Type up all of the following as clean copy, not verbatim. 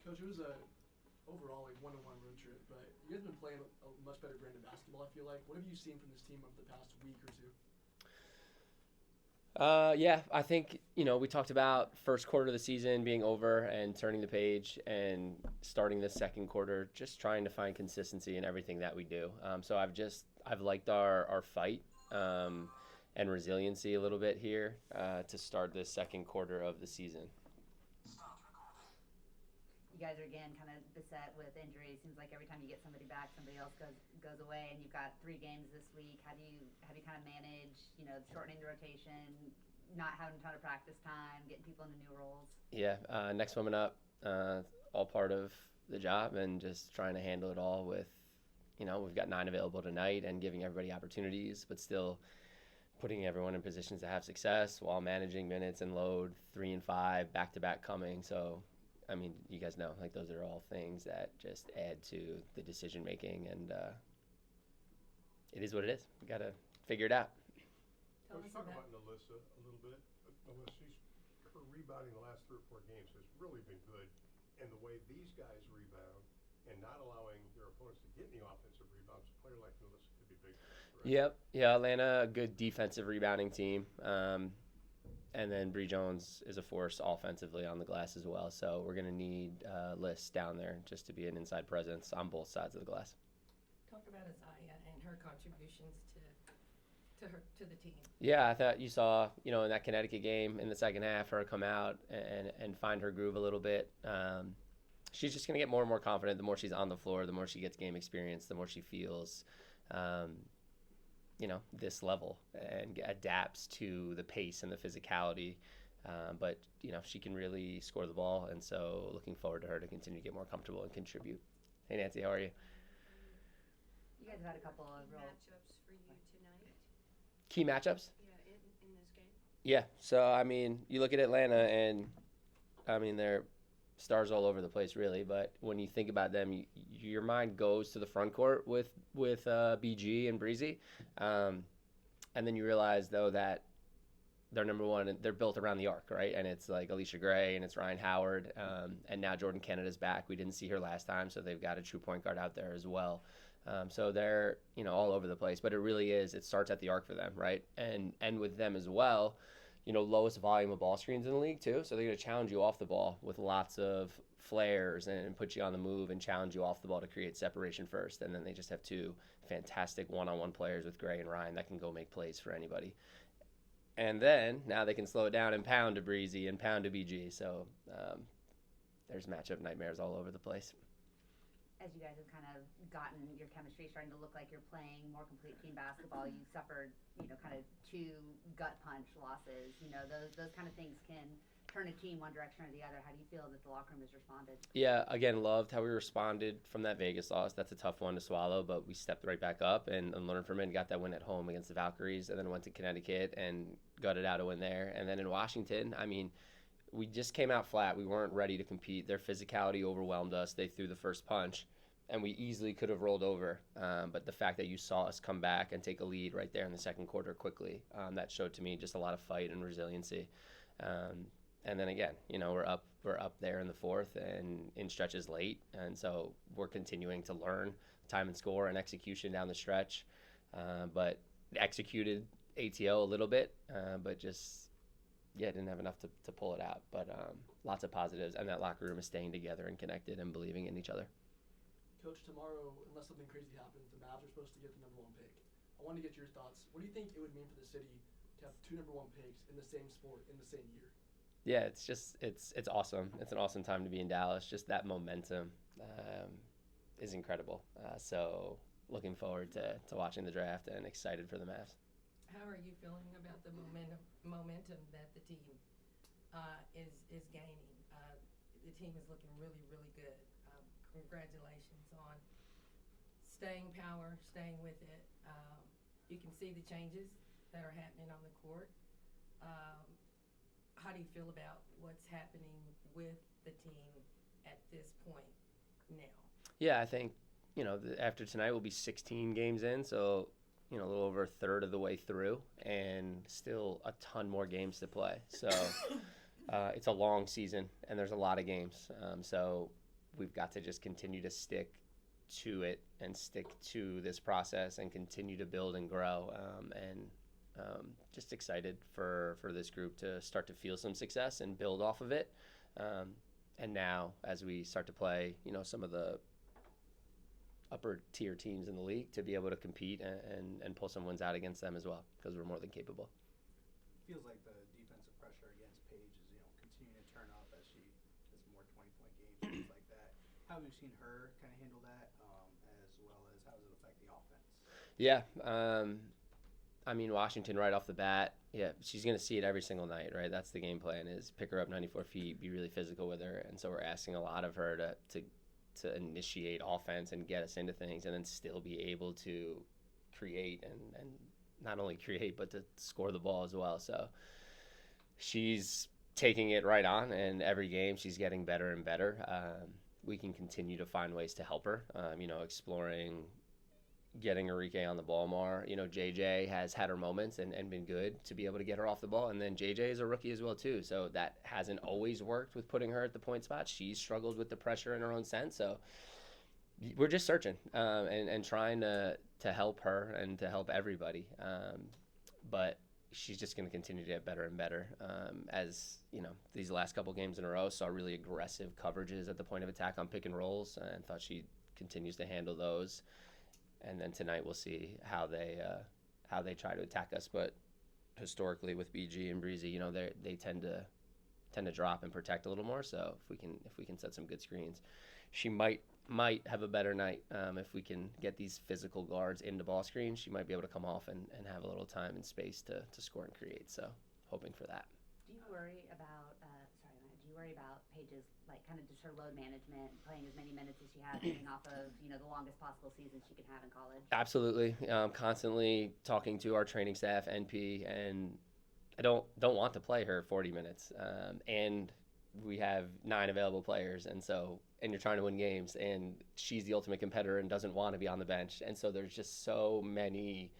Coach, it was a overall like one-on-one road trip, but you guys have been playing a much better brand of basketball. I feel like. What have you seen from this team over the past week or two? Yeah, I think, we talked about first quarter of the season being over and turning the page and starting the second quarter, just trying to find consistency in everything that we do. So I've liked our fight and resiliency a little bit here to start the second quarter of the season. You guys are again kind of beset with injuries. Seems like every time you get somebody back, somebody else goes away, and you've got 3 games this week. How do you kind of manage, shortening the rotation, not having a ton of practice time, getting people into new roles? Yeah, next woman up, all part of the job, and just trying to handle it all with, we've got 9 available tonight and giving everybody opportunities, but still putting everyone in positions to have success while managing minutes and load, 3 and 5 back to back coming. So I mean, you guys know, like, those are all things that just add to the decision making, and it is what it is. We got to figure it out. Let's talk about Nalissa a little bit. Her rebounding the last 3 or 4 games has really been good, and the way these guys rebound and not allowing their opponents to get any offensive rebounds, a player like Nalissa could be big. Correct? Yep. Yeah, Atlanta, a good defensive rebounding team. And then Bree Jones is a force offensively on the glass as well. So we're going to need Liz down there just to be an inside presence on both sides of the glass. Talk about Isaiah and her contributions to the team. Yeah, I thought you saw, in that Connecticut game in the second half, her come out and find her groove a little bit. She's just going to get more and more confident the more she's on the floor, the more she gets game experience, the more she feels this level and adapts to the pace and the physicality. But she can really score the ball, and so looking forward to her to continue to get more comfortable and contribute. Hey, Nancy, how are you? You guys have had a couple of real matchups for you tonight. Key matchups? Yeah, in this game. Yeah. So, I mean, you look at Atlanta, and, I mean, they're stars all over the place, really. But when you think about them, your mind goes to the front court with BG and Breezy. And then you realize, though, that they're number one, and they're built around the arc, right? And it's like Alicia Gray, and it's Ryan Howard, and now Jordan Canada's back. We didn't see her last time, so they've got a true point guard out there as well. So they're, all over the place. But it really is, it starts at the arc for them, right? And with them as well, lowest volume of ball screens in the league too. So they're going to challenge you off the ball with lots of flares and put you on the move and challenge you off the ball to create separation first. And then they just have 2 fantastic one-on-one players with Gray and Ryan that can go make plays for anybody. And then now they can slow it down and pound to Breezy and pound to BG. So there's matchup nightmares all over the place. As you guys have kind of gotten your chemistry starting to look like you're playing more complete team basketball, you suffered, kind of 2 gut punch losses. Those kind of things can turn a team one direction or the other. How do you feel that the locker room has responded? Yeah, again, loved how we responded from that Vegas loss. That's a tough one to swallow, but we stepped right back up and learned from it and got that win at home against the Valkyries, and then went to Connecticut and gutted out a win there. And then in Washington, I mean, we just came out flat. We weren't ready to compete. Their physicality overwhelmed us. They threw the first punch, and we easily could have rolled over. But the fact that you saw us come back and take a lead right there in the second quarter quickly, that showed to me just a lot of fight and resiliency. And then again, we're up there in the fourth and in stretches late, and so we're continuing to learn time and score and execution down the stretch. But executed ATO a little bit, but just didn't have enough to pull it out. But lots of positives, and that locker room is staying together and connected and believing in each other. Coach, tomorrow, unless something crazy happens, the Mavs are supposed to get the number 1 pick. I want to get your thoughts. What do you think it would mean for the city to have 2 number 1 picks in the same sport in the same year? Yeah, it's awesome. It's an awesome time to be in Dallas. Just that momentum is incredible. So looking forward to watching the draft and excited for the Mavs. How are you feeling about the momentum that the team is gaining? The team is looking really, really good. Congratulations on staying power, staying with it. You can see the changes that are happening on the court. How do you feel about what's happening with the team at this point now? Yeah, I think, after tonight we'll be 16 games in, so, a little over a third of the way through, and still a ton more games to play. So it's a long season, and there's a lot of games. So we've got to just continue to stick to it and stick to this process and continue to build and grow. Just excited for this group to start to feel some success and build off of it. And now, as we start to play, some of the upper tier teams in the league, to be able to compete and pull some wins out against them as well, because we're more than capable. Feels like the defensive pressure against Paige is, continuing to turn up as she has more 20-point games, things like that. How have you seen her kind of handle that, as well as how does it affect the offense? Yeah. Washington right off the bat, she's going to see it every single night, right? That's the game plan, is pick her up 94 feet, be really physical with her. And so we're asking a lot of her to initiate offense and get us into things, and then still be able to create and not only create, but to score the ball as well. So she's taking it right on, and every game she's getting better and better. We can continue to find ways to help her, exploring getting Enrique on the ball more. JJ has had her moments and been good to be able to get her off the ball. And then JJ is a rookie as well, too. So that hasn't always worked with putting her at the point spot. She's struggled with the pressure in her own sense. So we're just searching and trying to help her and to help everybody. But she's just going to continue to get better and better. As, these last couple games in a row saw really aggressive coverages at the point of attack on pick and rolls, and thought she continues to handle those. And then tonight we'll see how they try to attack us. But historically with BG and Breezy, they tend to drop and protect a little more. So if we can set some good screens, she might have a better night. If we can get these physical guards into ball screens, she might be able to come off and have a little time and space to score and create. So hoping for that. Do you worry about Paige's, kind of just her load management, playing as many minutes as she has, getting off of, the longest possible season she can have in college? Absolutely. Constantly talking to our training staff, NP, and I don't want to play her 40 minutes. And we have 9 available players, and you're trying to win games, and she's the ultimate competitor and doesn't want to be on the bench. And so there's just so many,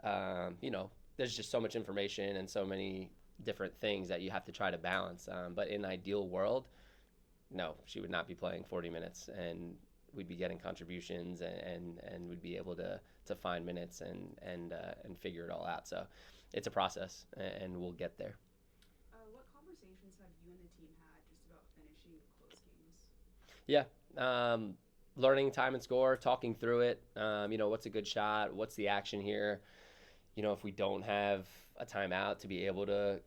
there's just so much information and so many different things that you have to try to balance. But in an ideal world, no, she would not be playing 40 minutes, and we'd be getting contributions and we'd be able to find minutes and figure it all out. So it's a process, and we'll get there. What conversations have you and the team had just about finishing close games? Yeah. Learning time and score, talking through it. What's a good shot? What's the action here? If we don't have a timeout, to be able to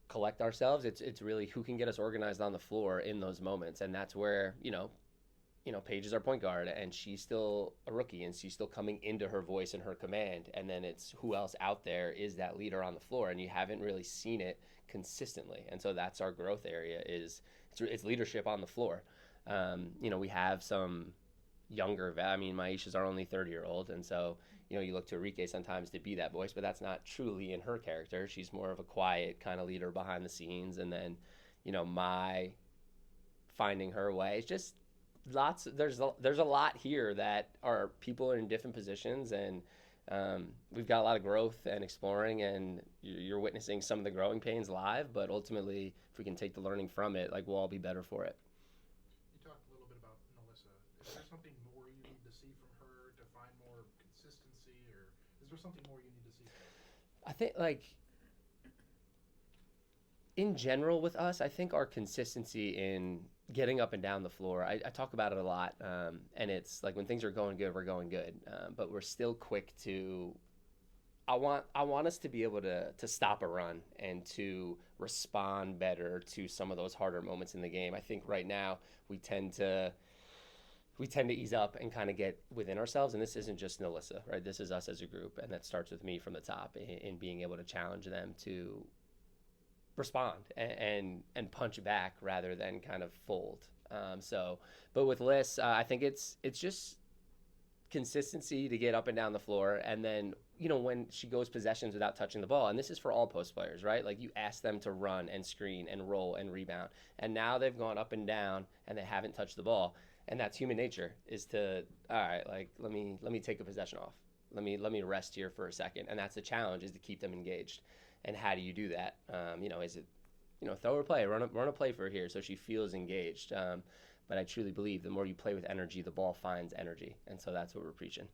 collect ourselves, it's really who can get us organized on the floor in those moments. And that's where, Paige is our point guard, and she's still a rookie, and she's still coming into her voice and her command. And then it's who else out there is that leader on the floor, and you haven't really seen it consistently. And so that's our growth area, it's leadership on the floor. We have some younger, Maisha's our only 30-year-old, and so you look to Enrique sometimes to be that voice, but that's not truly in her character. She's more of a quiet kind of leader behind the scenes. And then my finding her way, it's just there's a lot here that are people in different positions, and we've got a lot of growth and exploring, and you're witnessing some of the growing pains live, but ultimately if we can take the learning from it, we'll all be better for it. You talked a little bit about Melissa. Is there something more you need to see from her to find more consistency, or is there something more you need to see from her? I think in general with us, I think our consistency in getting up and down the floor, I talk about it a lot, and it's when things are going good, we're going good, but we're still quick to I want us to be able to stop a run and to respond better to some of those harder moments in the game. I think right now we tend to ease up and kind of get within ourselves, and this isn't just Nalissa, right? This is us as a group, and that starts with me from the top in being able to challenge them to respond and punch back rather than kind of fold. But with Liz, I think it's just consistency to get up and down the floor, and then when she goes possessions without touching the ball, and this is for all post players, right? You ask them to run and screen and roll and rebound, and now they've gone up and down and they haven't touched the ball, and that's human nature, is to, all right, let me take a possession off, let me rest here for a second, and that's the challenge, is to keep them engaged. And how do you do that? Is it throw her play, run a play for her here so she feels engaged. But I truly believe the more you play with energy, the ball finds energy. And so that's what we're preaching.